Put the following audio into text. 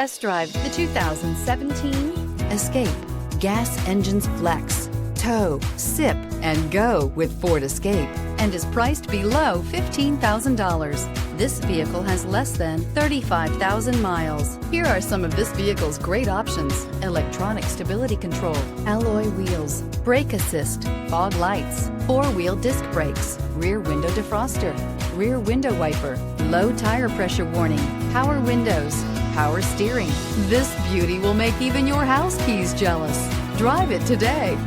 Test drive the 2017 Escape. Gas engines flex, tow, sip, and go with Ford Escape, and is priced below $15,000. This vehicle has less than 35,000 miles. Here are some of this vehicle's great options: electronic stability control, alloy wheels, brake assist, fog lights, four-wheel disc brakes, rear window defroster, rear window wiper, low tire pressure warning, power windows, power steering. This beauty will make even your house keys jealous. Drive it today.